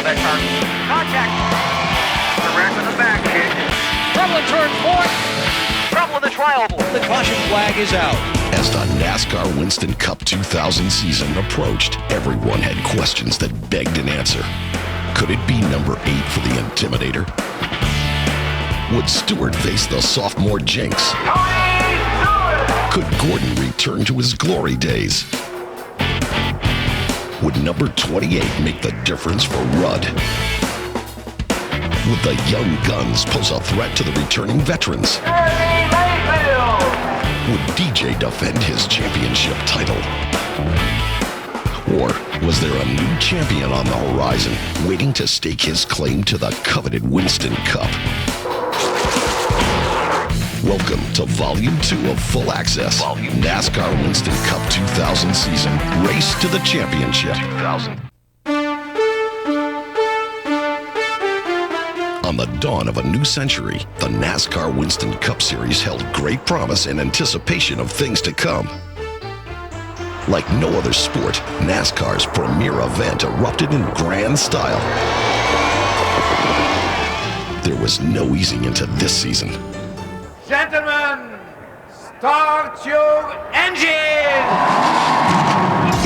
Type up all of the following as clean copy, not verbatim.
that car. Contact. The rack in the back. Trouble in turn 4. Trouble in the tri-oval. The caution flag is out. As the NASCAR Winston Cup 2000 season approached, everyone had questions that begged an answer. Could it be number 8 for the Intimidator? Would Stewart face the sophomore jinx? Could Gordon return to his glory days? Would number 28 make the difference for Rudd? Would the young guns pose a threat to the returning veterans? Would DJ defend his championship title? Or was there a new champion on the horizon waiting to stake his claim to the coveted Winston Cup? Welcome to Volume 2 of Full Access, NASCAR Winston Cup 2000 season, Race to the Championship. 2000. On the dawn of a new century, the NASCAR Winston Cup Series held great promise and anticipation of things to come. Like no other sport, NASCAR's premier event erupted in grand style. There was no easing into this season. Gentlemen, start your engine!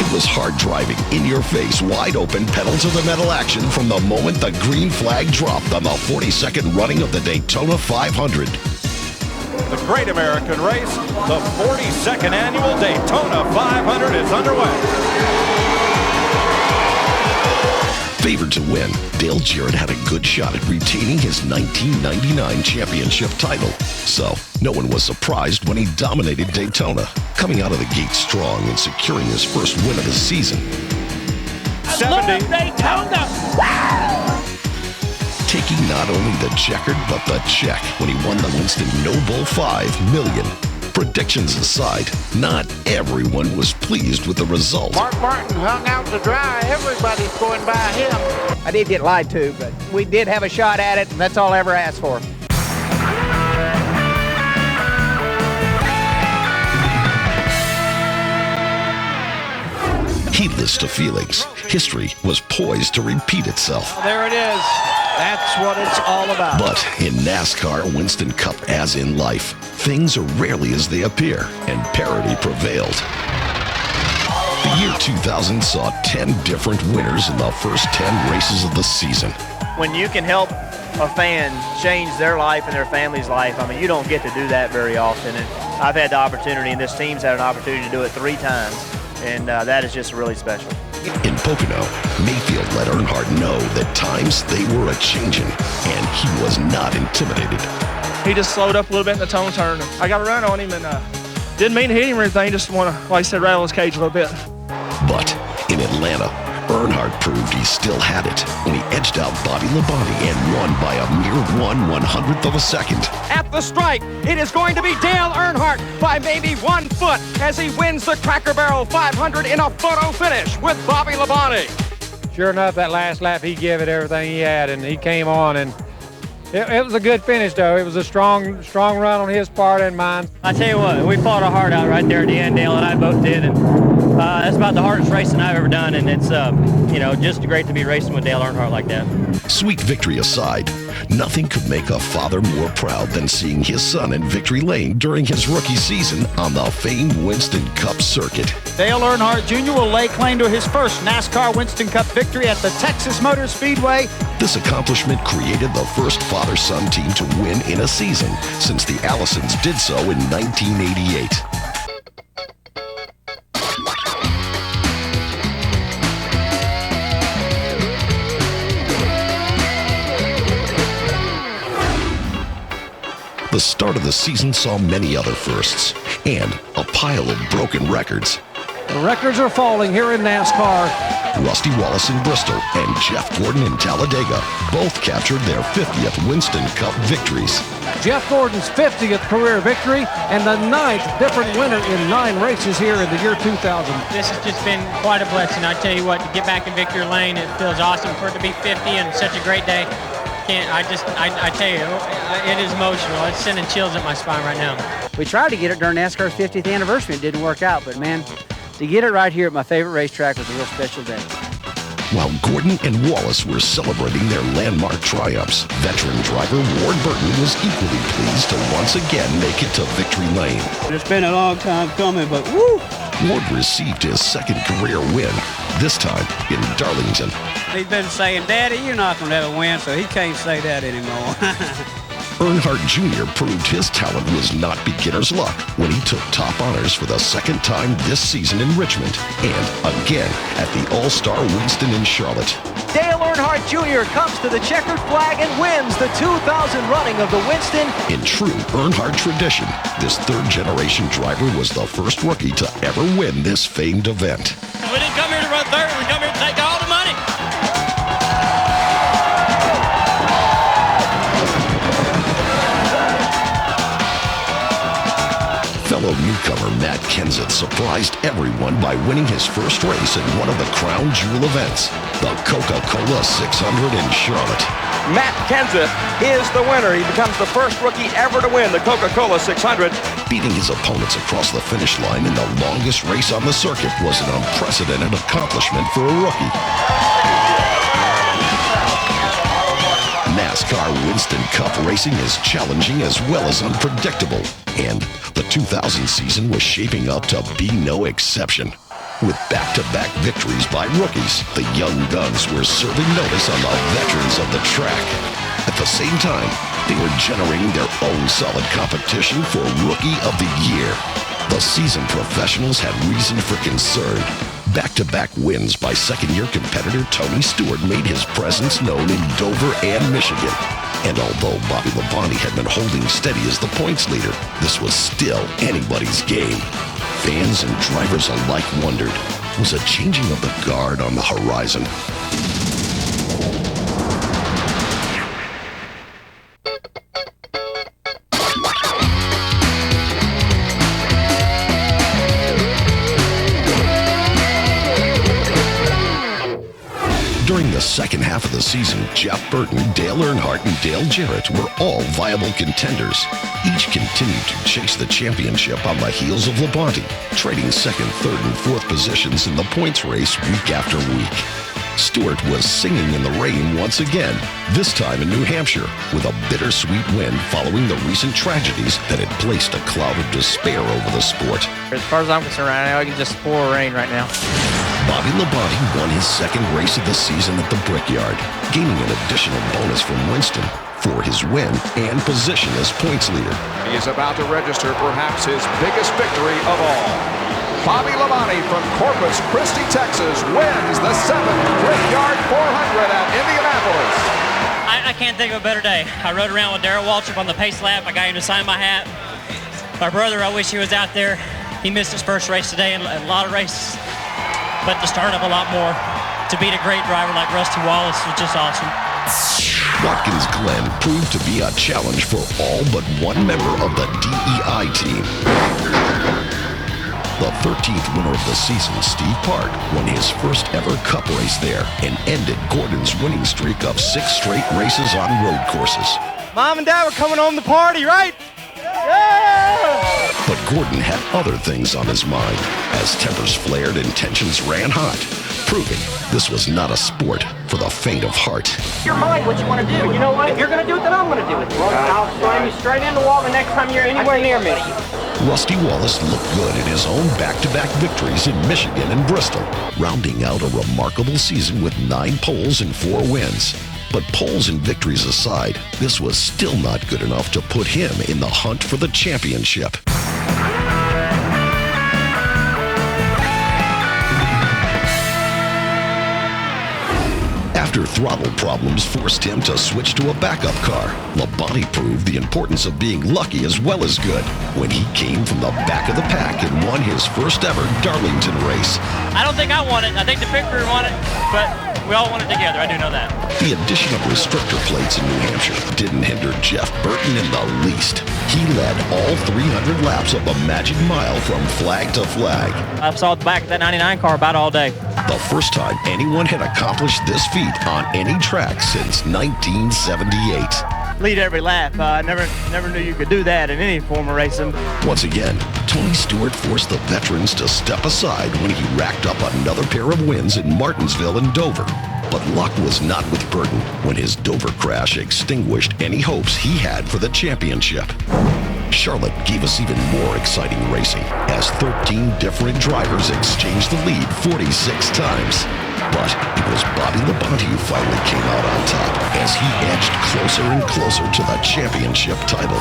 It was hard driving, in your face, wide open, pedal to the metal action from the moment the green flag dropped on the 42nd running of the Daytona 500. The Great American Race, the 42nd annual Daytona 500 is underway. Favored to win, Dale Jarrett had a good shot at retaining his 1999 championship title. So, no one was surprised when he dominated Daytona, coming out of the gate strong and securing his first win of the season. 70. Daytona! Taking not only the checkered, but the check when he won the Winston No-Bull $5 million. Predictions aside, not everyone was pleased with the result. Mark Martin hung out to dry. Everybody's going by him. I did get lied to, but we did have a shot at it, and that's all I ever asked for. Heedless to feelings, history was poised to repeat itself. There it is. That's what it's all about. But in NASCAR Winston Cup, as in life, things are rarely as they appear, and parity prevailed. The year 2000 saw 10 different winners in the first 10 races of the season. When you can help a fan change their life and their family's life, I mean, you don't get to do that very often. And I've had the opportunity, and this team's had an opportunity to do it 3 times, and that is just really special. In Pocono, Mayfield let Earnhardt know that times they were a-changing, and he was not intimidated. He just slowed up a little bit in the tone turn. I got a run on him and didn't mean to hit him or anything, just want to, like I said, rattle his cage a little bit. But in Atlanta, Earnhardt proved he still had it when he edged out Bobby Labonte and won by a mere 1/100th of a second. At the stripe, it is going to be Dale Earnhardt by maybe 1 foot as he wins the Cracker Barrel 500 in a photo finish with Bobby Labonte. Sure enough, that last lap, he gave it everything he had, and he came on, and it was a good finish, though. It was a strong run on his part and mine. I tell you what, we fought our heart out right there at the end, Dale and I both did, and that's about the hardest racing I've ever done, and it's just great to be racing with Dale Earnhardt like that. Sweet victory aside, nothing could make a father more proud than seeing his son in victory lane during his rookie season on the famed Winston Cup circuit. Dale Earnhardt Jr. will lay claim to his first NASCAR Winston Cup victory at the Texas Motor Speedway. This accomplishment created the first father-son team to win in a season since the Allisons did so in 1988. The start of the season saw many other firsts and a pile of broken records. The records are falling here in NASCAR. Rusty Wallace in Bristol and Jeff Gordon in Talladega both captured their 50th Winston Cup victories. Jeff Gordon's 50th career victory and the 9th different winner in 9 races here in the year 2000. This has just been quite a blessing. I tell you what, to get back in victory lane, it feels awesome for it to be 50 and such a great day. I tell you, it is emotional. It's sending chills up my spine right now. We tried to get it during NASCAR's 50th anniversary. It didn't work out, but man, to get it right here at my favorite racetrack was a real special day. While Gordon and Wallace were celebrating their landmark triumphs, veteran driver Ward Burton was equally pleased to once again make it to victory lane. It's been a long time coming, but woo! Ward received his second career win, this time in Darlington. He's been saying, Daddy, you're not going to ever win, so he can't say that anymore. Earnhardt Jr. proved his talent was not beginner's luck when he took top honors for the second time this season in Richmond and again at the All-Star Winston in Charlotte. Dale Earnhardt Jr. comes to the checkered flag and wins the 2000 running of the Winston. In true Earnhardt tradition, this third-generation driver was the first rookie to ever win this famed event. We didn't come here to run third, we come here to take all the money. Fellow newcomer Matt Kenseth surprised everyone by winning his first race in one of the crown jewel events, the Coca-Cola 600 in Charlotte. Matt Kenseth is the winner. He becomes the first rookie ever to win the Coca-Cola 600. Beating his opponents across the finish line in the longest race on the circuit was an unprecedented accomplishment for a rookie. NASCAR Winston Cup racing is challenging as well as unpredictable, and the 2000 season was shaping up to be no exception. With back-to-back victories by rookies, the young guns were serving notice on the veterans of the track. At the same time, they were generating their own solid competition for Rookie of the Year. The seasoned professionals had reason for concern. Back-to-back wins by second-year competitor Tony Stewart made his presence known in Dover and Michigan. And although Bobby Labonte had been holding steady as the points leader, this was still anybody's game. Fans and drivers alike wondered, was a changing of the guard on the horizon? During the second half of the season, Jeff Burton, Dale Earnhardt, and Dale Jarrett were all viable contenders. Each continued to chase the championship on the heels of Labonte, trading second, third, and fourth positions in the points race week after week. Stewart was singing in the rain once again, this time in New Hampshire, with a bittersweet win following the recent tragedies that had placed a cloud of despair over the sport. As far as I'm concerned right now, I can just pour rain right now. Bobby Labonte won his second race of the season at the Brickyard, gaining an additional bonus from Winston for his win and position as points leader. He is about to register perhaps his biggest victory of all. Bobby Labonte from Corpus Christi, Texas wins the 7th Brickyard 400 at Indianapolis. I can't think of a better day. I rode around with Darrell Waltrip on the pace lap. I got him to sign my hat. My brother, I wish he was out there. He missed his first race today and a lot of races, but the start of a lot more. To beat a great driver like Rusty Wallace was just awesome. Watkins Glen proved to be a challenge for all but one member of the DEI team. The 13th winner of the season, Steve Park, won his first ever Cup race there and ended Gordon's winning streak of 6 straight races on road courses. Mom and Dad were coming home to party, right? Yeah! But Gordon had other things on his mind as tempers flared and tensions ran hot, proving this was not a sport for the faint of heart. Your mind, what you want to do. You know what? If you're going to do it, then I'm going to do it. Well, I'll slam you straight in the wall the next time you're anywhere near me. Rusty Wallace looked good in his own back-to-back victories in Michigan and Bristol, rounding out a remarkable season with 9 poles and 4 wins. But poles and victories aside, this was still not good enough to put him in the hunt for the championship. After throttle problems forced him to switch to a backup car, Labonte proved the importance of being lucky as well as good when he came from the back of the pack and won his first ever Darlington race. I don't think I won it. I think the pit crew won it, but we all won it together. I do know that. The addition of restrictor plates in New Hampshire didn't hinder Jeff Burton in the least. He led all 300 laps of the Magic Mile from flag to flag. I saw the back of that 99 car about all day. The first time anyone had accomplished this feat on any track since 1978. Lead every lap. I never knew you could do that in any form of racing. Once again, Tony Stewart forced the veterans to step aside when he racked up another pair of wins in Martinsville and Dover. But luck was not with Burton when his Dover crash extinguished any hopes he had for the championship. Charlotte gave us even more exciting racing as 13 different drivers exchanged the lead 46 times. But it was Bobby Labonte who finally came out on top as he edged closer and closer to the championship title.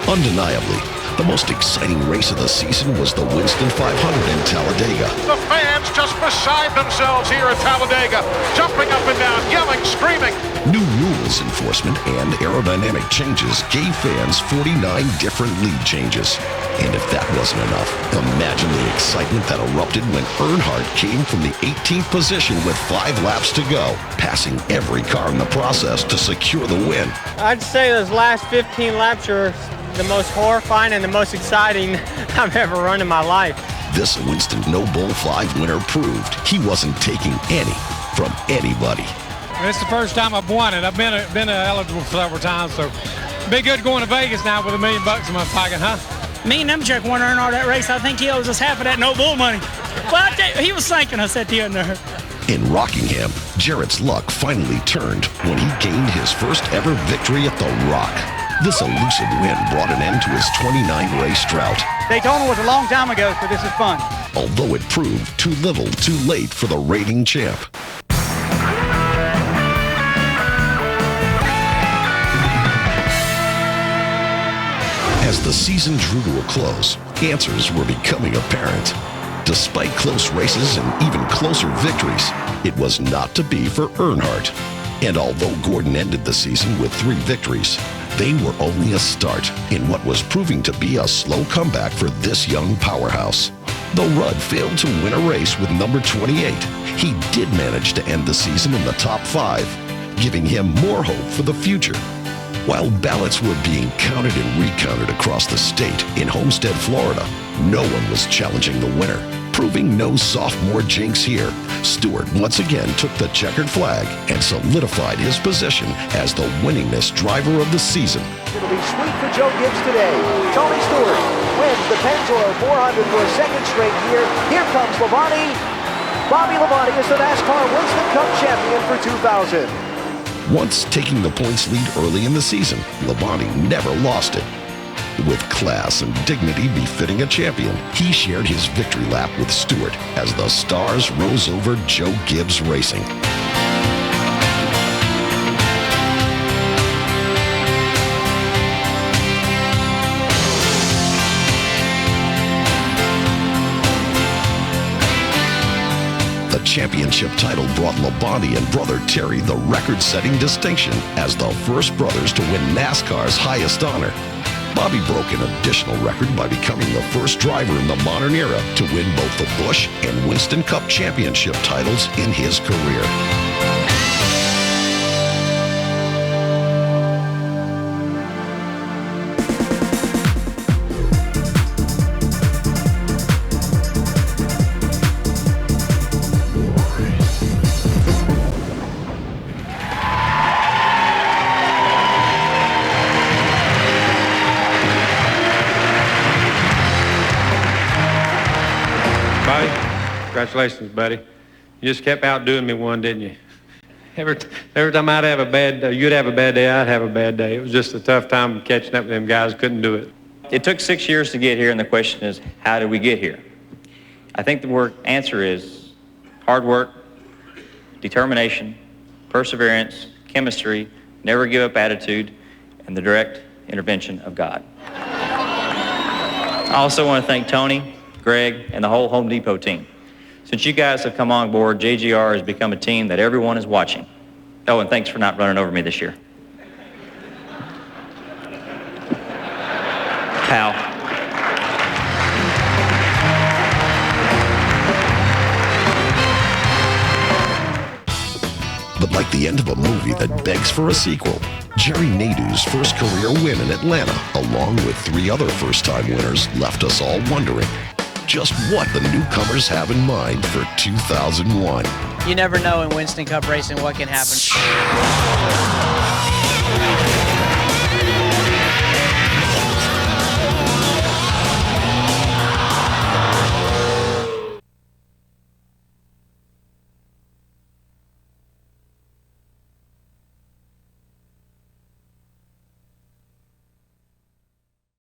Undeniably, the most exciting race of the season was the Winston 500 in Talladega. The fans just beside themselves here at Talladega, jumping up and down, yelling, screaming. New rules enforcement and aerodynamic changes gave fans 49 different lead changes. And if that wasn't enough, imagine the excitement that erupted when Earnhardt came from the 18th position with 5 laps to go, passing every car in the process to secure the win. I'd say those last 15 laps are the most horrifying and the most exciting I've ever run in my life. This Winston No Bull 5 winner proved he wasn't taking any from anybody. It's the first time I've won it. I've been eligible several times, so be good going to Vegas now with $1 million in my pocket, huh? Me and Nemchuk won Earnhardt that race. I think he owes us half of that No Bull money. Well, I tell you, he was thanking us at the end there. In Rockingham, Jarrett's luck finally turned when he gained his first ever victory at the Rock. This elusive win brought an end to his 29-race drought. Daytona was a long time ago, so this is fun. Although it proved too little, too late for the reigning champ. As the season drew to a close, answers were becoming apparent. Despite close races and even closer victories, it was not to be for Earnhardt. And although Gordon ended the season with 3 victories, they were only a start in what was proving to be a slow comeback for this young powerhouse. Though Rudd failed to win a race with number 28, he did manage to end the season in the top 5, giving him more hope for the future. While ballots were being counted and recounted across the state in Homestead, Florida, no one was challenging the winner. Proving no sophomore jinx here, Stewart once again took the checkered flag and solidified his position as the winningest driver of the season. It'll be sweet for Joe Gibbs today. Tony Stewart wins the Pennzoil 400 for a second straight year. Here comes Labonte. Bobby Labonte is the NASCAR Winston Cup champion for 2000. Once taking the points lead early in the season, Labonte never lost it. With class and dignity befitting a champion, he shared his victory lap with Stewart as the stars rose over Joe Gibbs Racing. The championship title brought Labonte and brother Terry the record-setting distinction as the first brothers to win NASCAR's highest honor. Bobby broke an additional record by becoming the first driver in the modern era to win both the Busch and Winston Cup championship titles in his career. Buddy, congratulations, buddy. You just kept outdoing me one, didn't you? Every time I'd have a bad day, you'd have a bad day, I'd have a bad day. It was just a tough time catching up with them guys. Couldn't do it. It took 6 years to get here, and the question is, how did we get here? I think the answer is hard work, determination, perseverance, chemistry, never give up attitude, and the direct intervention of God. I also want to thank Tony, Greg, and the whole Home Depot team. Since you guys have come on board, JGR has become a team that everyone is watching. Oh, and thanks for not running over me this year. Pal. But like the end of a movie that begs for a sequel, Jerry Nadeau's first career win in Atlanta, along with 3 other first-time winners, left us all wondering just what the newcomers have in mind for 2001. You never know in Winston Cup racing what can happen.